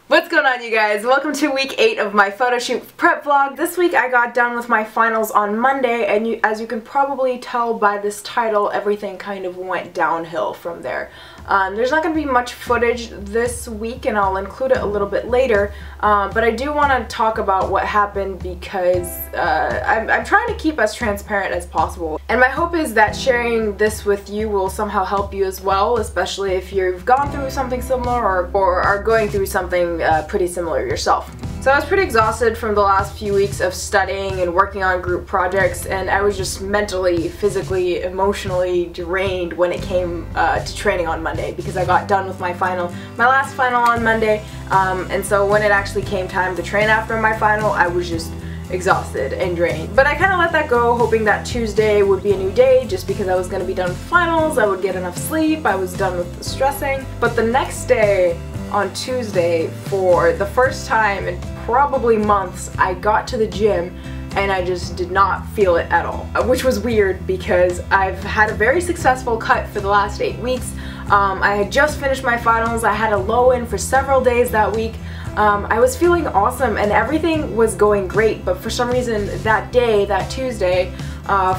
What's going on, you guys? Welcome to week 8 of my photo shoot prep vlog. This week I got done with my finals on Monday, and as you can probably tell by this title, everything kind of went downhill from there. There's not going to be much footage this week, and I'll include it a little bit later, but I do want to talk about what happened because I'm trying to keep as transparent as possible. And my hope is that sharing this with you will somehow help you as well, especially if you've gone through something similar or are going through something pretty similar yourself. So I was pretty exhausted from the last few weeks of studying and working on group projects, and I was just mentally, physically, emotionally drained when it came to training on Monday because I got done with my last final on Monday, and so when it actually came time to train after my final, I was just exhausted and drained. But I kind of let that go, hoping that Tuesday would be a new day just because I was going to be done with finals, I would get enough sleep, I was done with the stressing. But the next day, on Tuesday, for the first time in probably months, I got to the gym and I just did not feel it at all, which was weird because I've had a very successful cut for the last 8 weeks. I had just finished my finals, I had a low in for several days that week. I was feeling awesome and everything was going great, but for some reason that day, that Tuesday,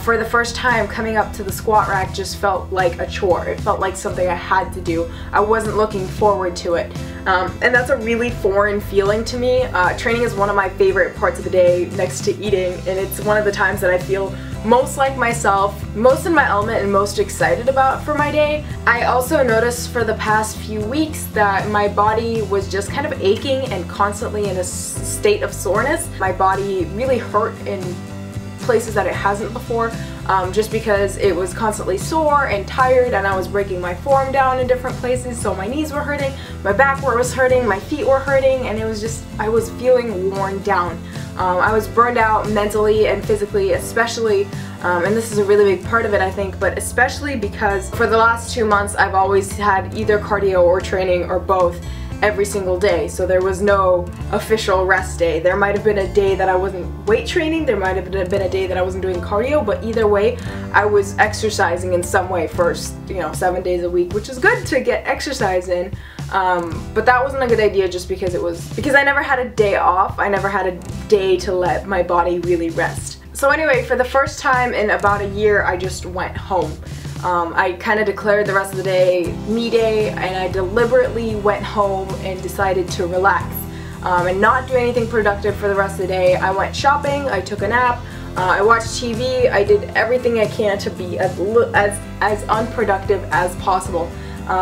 for the first time coming up to the squat rack just felt like a chore. It felt like something I had to do. I wasn't looking forward to it. And that's a really foreign feeling to me. Training is one of my favorite parts of the day next to eating, and it's one of the times that I feel most like myself, most in my element, and most excited about for my day. I also noticed for the past few weeks that my body was just kind of aching and constantly in a state of soreness. My body really hurt in places that it hasn't before, just because it was constantly sore and tired, and I was breaking my form down in different places, so my knees were hurting, my back was hurting, my feet were hurting, and it was just, I was feeling worn down. I was burned out mentally and physically, especially, and this is a really big part of it, I think, but especially because for the last 2 months I've always had either cardio or training or both every single day, so there was no official rest day. There might have been a day that I wasn't weight training, there might have been a day that I wasn't doing cardio, but either way I was exercising in some way for 7 days a week, which is good to get exercise in, but that wasn't a good idea just because I never had a day off. I never had a day to let my body really rest. So anyway, for the first time in about a year, I just went home. I kind of declared the rest of the day me day, and I deliberately went home and decided to relax and not do anything productive for the rest of the day. I went shopping, I took a nap, I watched TV, I did everything I can to be as unproductive as possible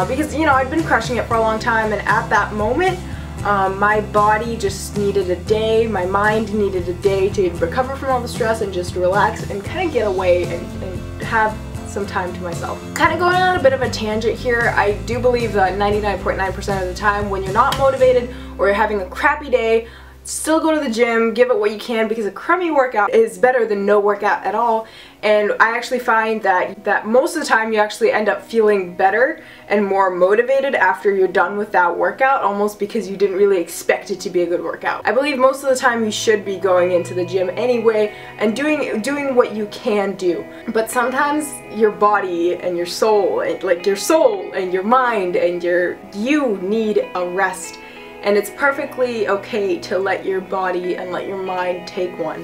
because I'd been crushing it for a long time, and at that moment my body just needed a day, my mind needed a day to recover from all the stress and just relax and kind of get away and have some time to myself. Kind of going on a bit of a tangent here, I do believe that 99.9% of the time when you're not motivated or you're having a crappy day, still go to the gym, give it what you can, because a crummy workout is better than no workout at all. And I actually find that most of the time you actually end up feeling better and more motivated after you're done with that workout, almost because you didn't really expect it to be a good workout. I believe most of the time you should be going into the gym anyway and doing what you can do. But sometimes your body and your soul, like your soul and your mind and you need a rest. And it's perfectly okay to let your body and let your mind take one.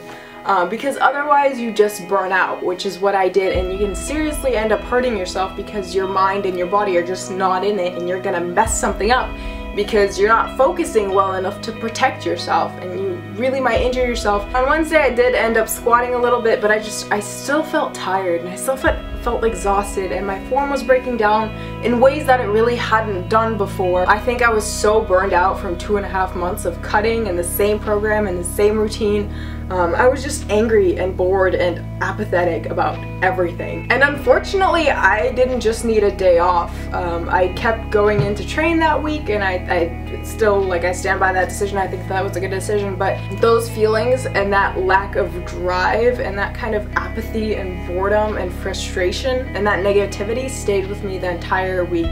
Because otherwise you just burn out, which is what I did, and you can seriously end up hurting yourself because your mind and your body are just not in it, and you're gonna mess something up because you're not focusing well enough to protect yourself, and you really might injure yourself. On Wednesday I did end up squatting a little bit, but I still felt tired, and I still felt exhausted, and my form was breaking down in ways that it really hadn't done before. I think I was so burned out from 2.5 months of cutting and the same program and the same routine. I was just angry and bored and apathetic about everything. And unfortunately, I didn't just need a day off. I kept going in to train that week, and I still, I stand by that decision. I think that was a good decision, but those feelings and that lack of drive and that kind of apathy and boredom and frustration and that negativity stayed with me the entire week.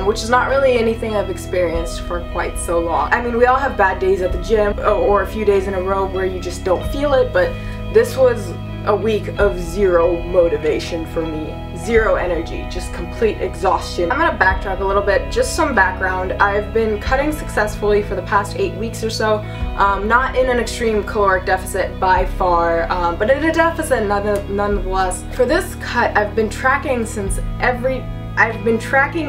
Which is not really anything I've experienced for quite so long. I mean, we all have bad days at the gym, or a few days in a row where you just don't feel it, but this was a week of zero motivation for me, zero energy, just complete exhaustion. I'm gonna backtrack a little bit, just some background. I've been cutting successfully for the past 8 weeks or so, not in an extreme caloric deficit by far, but in a deficit nonetheless. For this cut, I've been tracking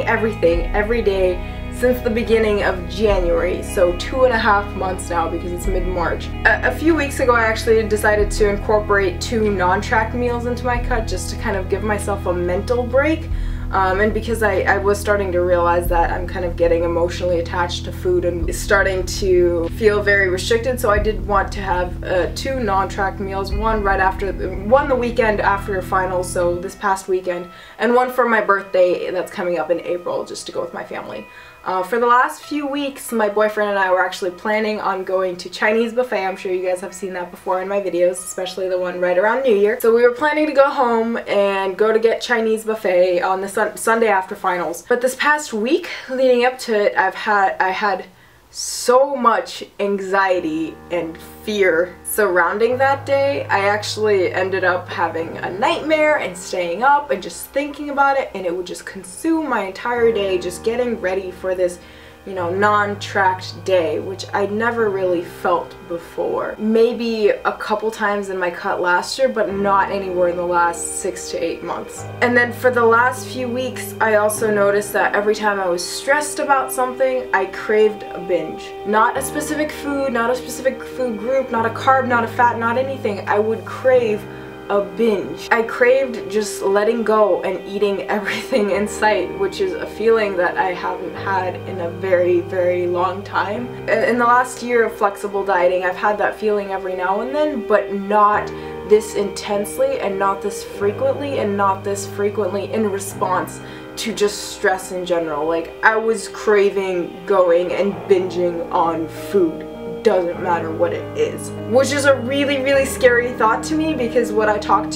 everything every day since the beginning of January, so 2.5 months now because it's mid-March. A few weeks ago I actually decided to incorporate 2 non-tracked meals into my cut just to kind of give myself a mental break. And because I was starting to realize that I'm kind of getting emotionally attached to food and starting to feel very restricted, so I did want to have 2 non-tracked meals, one the weekend after finals, so this past weekend, and one for my birthday that's coming up in April, just to go with my family. For the last few weeks, my boyfriend and I were actually planning on going to Chinese buffet. I'm sure you guys have seen that before in my videos, especially the one right around New Year. So we were planning to go home and go to get Chinese buffet on the Sunday after finals. But this past week leading up to it, I had so much anxiety and fear surrounding that day. I actually ended up having a nightmare and staying up and just thinking about it, and it would just consume my entire day just getting ready for this, you know, non-tracked day, which I never really felt before. Maybe a couple times in my cut last year, but not anywhere in the last 6 to 8 months. And then for the last few weeks, I also noticed that every time I was stressed about something, I craved a binge. Not a specific food, not a specific food group, not a carb, not a fat, not anything. I would crave a binge. I craved just letting go and eating everything in sight, which is a feeling that I haven't had in a very, very long time. In the last year of flexible dieting, I've had that feeling every now and then, but not this intensely and not this frequently and not this frequently in response to just stress in general. Like, I was craving going and binging on food. Doesn't matter what it is, which is a really, really scary thought to me, because what I talk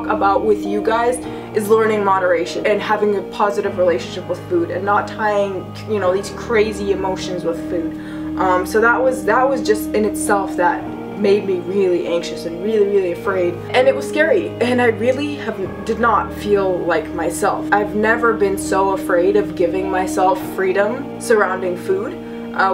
about with you guys is learning moderation and having a positive relationship with food and not tying, you know, these crazy emotions with food. So that was just in itself that made me really anxious and really, really afraid, and it was scary, and I really did not feel like myself. I've never been so afraid of giving myself freedom surrounding food.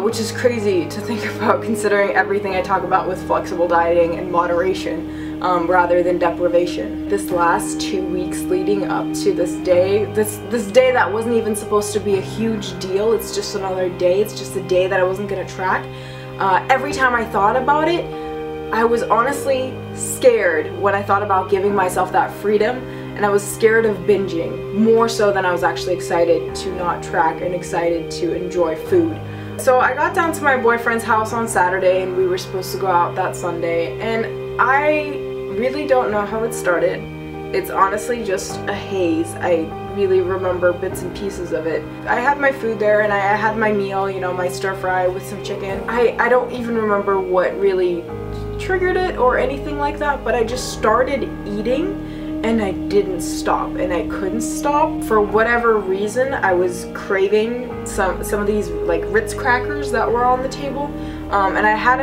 Which is crazy to think about, considering everything I talk about with flexible dieting and moderation, rather than deprivation. This last 2 weeks leading up to this day, this day that wasn't even supposed to be a huge deal, it's just another day, it's just a day that I wasn't gonna track. Every time I thought about it, I was honestly scared when I thought about giving myself that freedom, and I was scared of binging, more so than I was actually excited to not track and excited to enjoy food. So I got down to my boyfriend's house on Saturday, and we were supposed to go out that Sunday, and I really don't know how it started. It's honestly just a haze. I really remember bits and pieces of it. I had my food there, and I had my meal, you know, my stir fry with some chicken. I don't even remember what really triggered it or anything like that, but I just started eating and I didn't stop, and I couldn't stop. For whatever reason, I was craving some of these like Ritz crackers that were on the table, and I had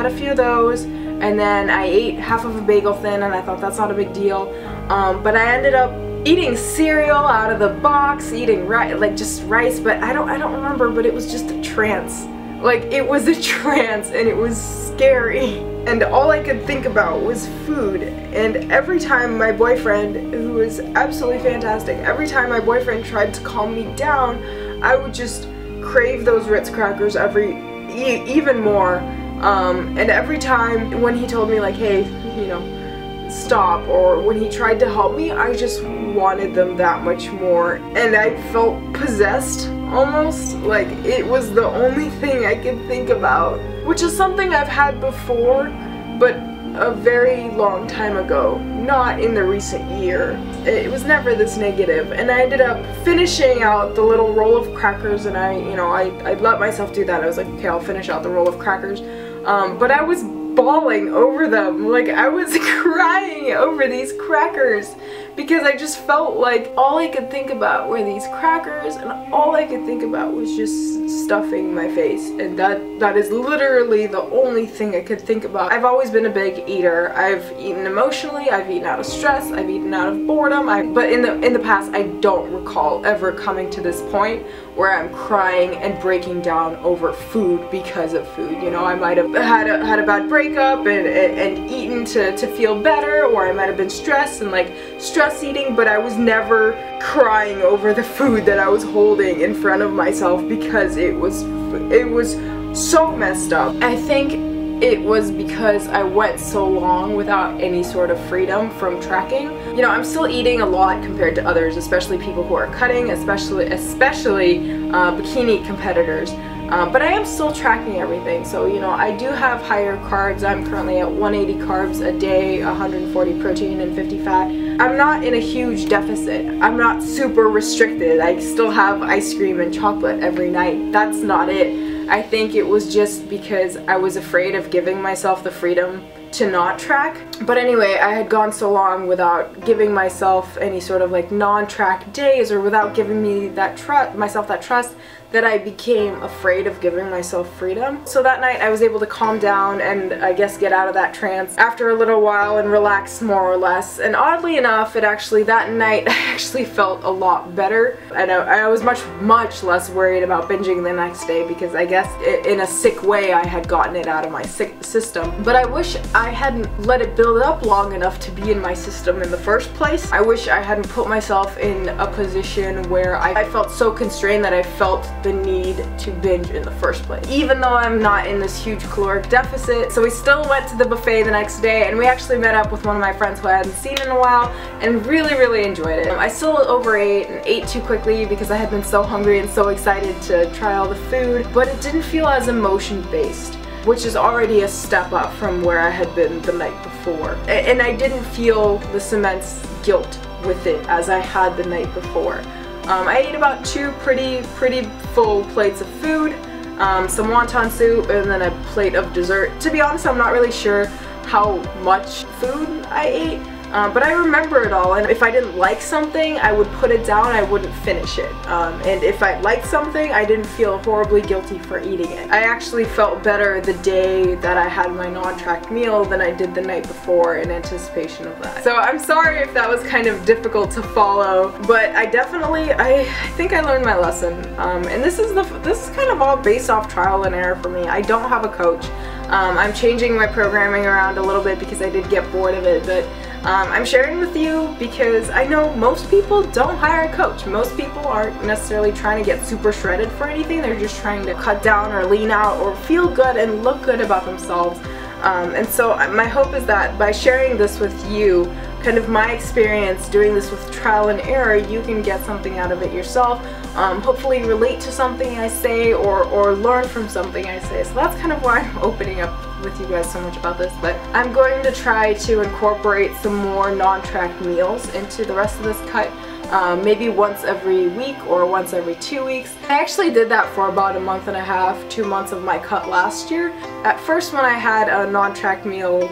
a few of those, and then I ate half of a bagel thin, and I thought that's not a big deal, but I ended up eating cereal out of the box, eating just rice, but I don't remember, but it was just a trance. Like, it was a trance, and it was scary. And all I could think about was food. And every time my boyfriend, who was absolutely fantastic, every time my boyfriend tried to calm me down, I would just crave those Ritz crackers even more. And every time when he told me, like, hey, you know, stop, or when he tried to help me, I just wanted them that much more. And I felt possessed, almost. Like, it was the only thing I could think about, which is something I've had before, but a very long time ago, not in the recent year. It was never this negative, and I ended up finishing out the little roll of crackers, and I let myself do that. I was like, okay, I'll finish out the roll of crackers, but I was bawling over them. Like, I was crying over these crackers because I just felt like all I could think about were these crackers, and all I could think about was just stuffing my face, and that is literally the only thing I could think about. I've always been a big eater. I've eaten emotionally, I've eaten out of stress, I've eaten out of boredom, but in the past I don't recall ever coming to this point where I'm crying and breaking down over food because of food. You know, I might have had a bad breakup and eaten to feel better, or I might have been stressed and like stress eating, but I was never crying over the food that I was holding in front of myself because it was so messed up. I think it was because I went so long without any sort of freedom from tracking. You know, I'm still eating a lot compared to others, especially people who are cutting, especially bikini competitors. But I am still tracking everything, so you know, I do have higher carbs. I'm currently at 180 carbs a day, 140 protein and 50 fat. I'm not in a huge deficit. I'm not super restricted. I still have ice cream and chocolate every night. That's not it. I think it was just because I was afraid of giving myself the freedom to not track. But anyway, I had gone so long without giving myself any sort of like non-track days, or without giving me that myself that trust, that I became afraid of giving myself freedom. So that night I was able to calm down and I guess get out of that trance after a little while and relax more or less. And oddly enough, that night I actually felt a lot better. I was much less worried about binging the next day, because I guess in a sick way I had gotten it out of my system. But I wish I hadn't let it build up long enough to be in my system in the first place. I wish I hadn't put myself in a position where I felt so constrained that I felt the need to binge in the first place, even though I'm not in this huge caloric deficit. So we still went to the buffet the next day, and we actually met up with one of my friends who I hadn't seen in a while and really enjoyed it. I still overate and ate too quickly because I had been so hungry and so excited to try all the food, but it didn't feel as emotion based, which is already a step up from where I had been the night before. And I didn't feel this immense guilt with it as I had the night before. I ate about 2 pretty full plates of food, some wonton soup, and then a plate of dessert. To be honest, I'm not really sure how much food I ate, but I remember it all, and if I didn't like something, I would put it down, I wouldn't finish it. And if I liked something, I didn't feel horribly guilty for eating it. I actually felt better the day that I had my non-tracked meal than I did the night before in anticipation of that. So I'm sorry if that was kind of difficult to follow, but I think I learned my lesson. And this is kind of all based off trial and error for me. I don't have a coach. I'm changing my programming around a little bit because I did get bored of it, but I'm sharing with you because I know most people don't hire a coach. Most people aren't necessarily trying to get super shredded for anything. They're just trying to cut down or lean out or feel good and look good about themselves. And so my hope is that by sharing this with you, kind of my experience doing this with trial and error, you can get something out of it yourself. Hopefully relate to something I say or learn from something I say. So that's kind of why I'm opening up with you guys so much about this. But I'm going to try to incorporate some more non-tracked meals into the rest of this cut. Maybe once every week or once every 2 weeks. I actually did that for about a month and a half, 2 months of my cut last year. At first, when I had a non-tracked meal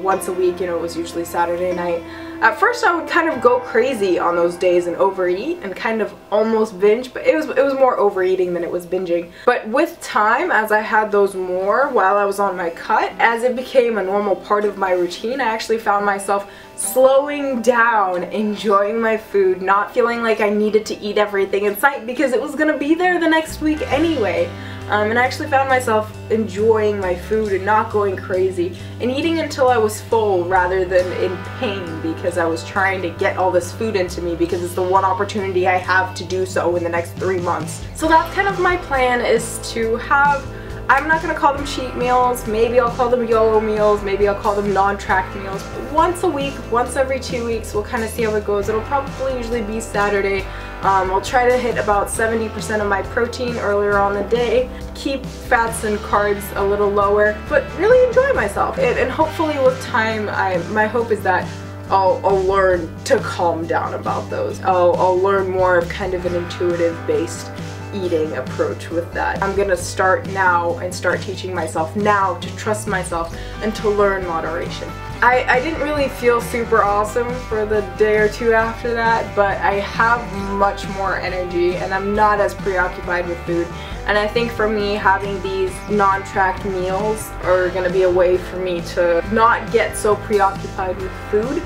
once a week, you know, it was usually Saturday night. At first I would kind of go crazy on those days and overeat and kind of almost binge, but it was more overeating than it was binging. But with time, as I had those more while I was on my cut, as it became a normal part of my routine, I actually found myself slowing down, enjoying my food, not feeling like I needed to eat everything in sight because it was gonna be there the next week anyway. And I actually found myself enjoying my food and not going crazy and eating until I was full rather than in pain because I was trying to get all this food into me because it's the one opportunity I have to do so in the next 3 months. So that's kind of my plan, is to have, I'm not going to call them cheat meals, maybe I'll call them YOLO meals, maybe I'll call them non-tracked meals. But once a week, once every 2 weeks, we'll kind of see how it goes. It'll probably usually be Saturday. I'll try to hit about 70% of my protein earlier on the day, keep fats and carbs a little lower, but really enjoy myself. And hopefully with time, my hope is that I'll learn to calm down about those. I'll learn more of kind of an intuitive based eating approach with that. I'm gonna start now and start teaching myself now to trust myself and to learn moderation. I didn't really feel super awesome for the day or two after that, but I have much more energy and I'm not as preoccupied with food. And I think for me, having these non-tracked meals are going to be a way for me to not get so preoccupied with food,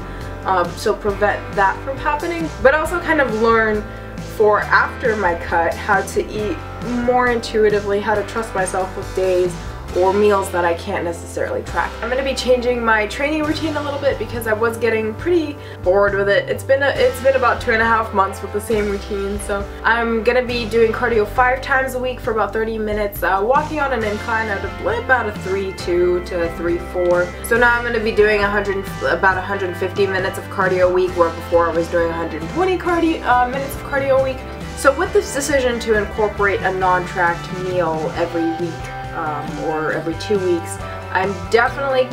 so prevent that from happening, but also kind of learn for after my cut how to eat more intuitively, how to trust myself with days or meals that I can't necessarily track. I'm going to be changing my training routine a little bit because I was getting pretty bored with it. It's been about 2.5 months with the same routine, so I'm going to be doing cardio 5 times a week for about 30 minutes, walking on an incline at about a 3.2 to 3.4. So now I'm going to be doing about 150 minutes of cardio a week, where before I was doing 120 minutes of cardio a week. So with this decision to incorporate a non-tracked meal every week, or every 2 weeks, I'm definitely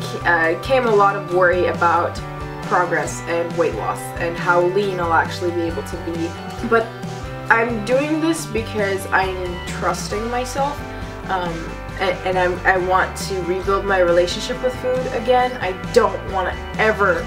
came a lot of worry about progress and weight loss and how lean I'll actually be able to be. But I'm doing this because I'm trusting myself, and I want to rebuild my relationship with food again. I don't want to ever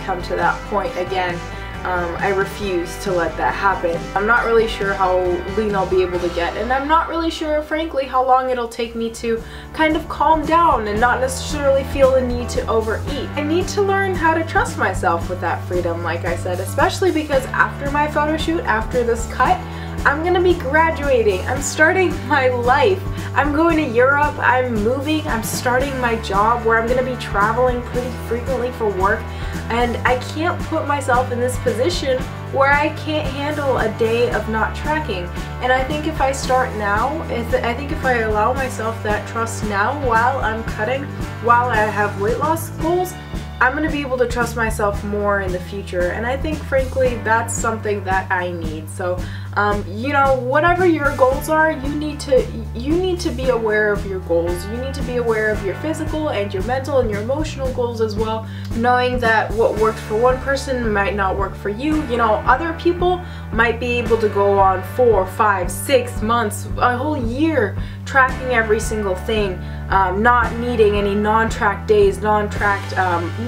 come to that point again. I refuse to let that happen. I'm not really sure how lean I'll be able to get, and I'm not really sure, frankly, how long it'll take me to kind of calm down and not necessarily feel the need to overeat. I need to learn how to trust myself with that freedom, like I said, especially because after my photo shoot, after this cut, I'm gonna be graduating. I'm starting my life. I'm going to Europe, I'm moving, I'm starting my job where I'm gonna be traveling pretty frequently for work, and I can't put myself in this position where I can't handle a day of not tracking. And I think if I start now, I think if I allow myself that trust now while I'm cutting, while I have weight loss goals, I'm going to be able to trust myself more in the future, and I think frankly that's something that I need. So you know, whatever your goals are, you need to be aware of your goals. You need to be aware of your physical and your mental and your emotional goals as well, knowing that what worked for one person might not work for you. You know, other people might be able to go on 4, 5, 6 months, a whole year tracking every single thing, not needing any non-tracked days, non-tracked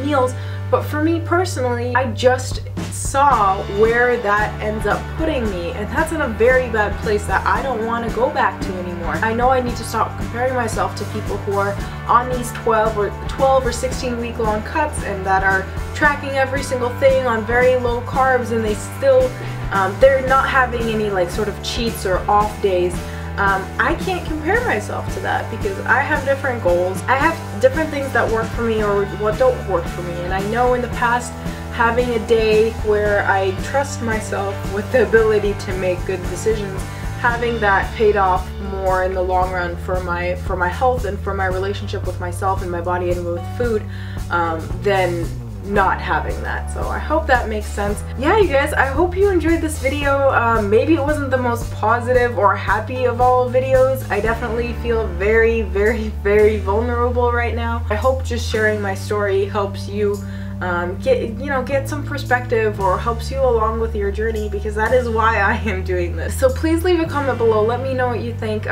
meals. But for me personally, I just saw where that ends up putting me, and that's in a very bad place that I don't want to go back to anymore. I know I need to stop comparing myself to people who are on these 12 or 16 week long cuts and that are tracking every single thing on very low carbs, and they still they're not having any like sort of cheats or off days. I can't compare myself to that because I have different goals. I have different things that work for me or what don't work for me, and I know in the past having a day where I trust myself with the ability to make good decisions, having that paid off more in the long run for my health and for my relationship with myself and my body and with food, than not having that. So I hope that makes sense. Yeah, you guys, I hope you enjoyed this video. Maybe it wasn't the most positive or happy of all videos. I definitely feel very, very, very vulnerable right now. I hope just sharing my story helps you get some perspective or helps you along with your journey, because that is why I am doing this. So please leave a comment below. Let me know what you think.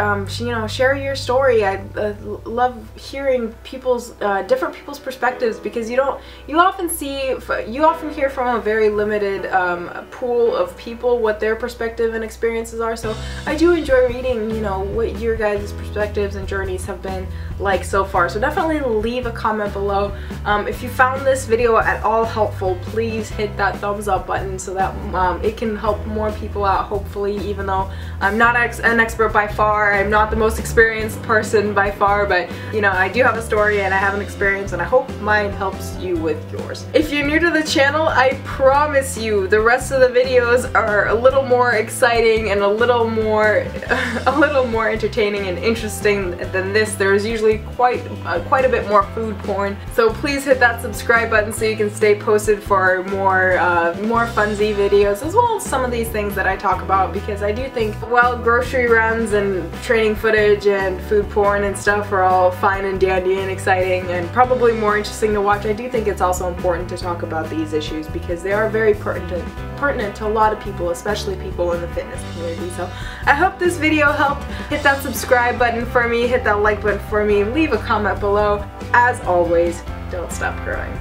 Share your story. I love hearing different people's perspectives, because you often hear from a very limited pool of people what their perspective and experiences are. So I do enjoy reading, what your guys' perspectives and journeys have been like so far. So definitely leave a comment below. If you found this video at all helpful, please hit that thumbs up button so that it can help more people out, hopefully, even though I'm not an expert by far. I'm not the most experienced person by far, but I do have a story and I have an experience, and I hope mine helps you with yours. If you're new to the channel, I promise you the rest of the videos are a little more exciting and a little more entertaining and interesting than this. There's usually quite a bit more food porn, so please hit that subscribe button so you can stay posted for more funsy videos, as well as some of these things that I talk about, because I do think, well, grocery runs and training footage and food porn and stuff are all fine and dandy and exciting and probably more interesting to watch. I do think it's also important to talk about these issues because they are very pertinent to a lot of people, especially people in the fitness community. So I hope this video helped. Hit that subscribe button for me, hit that like button for me, leave a comment below. As always, don't stop growing.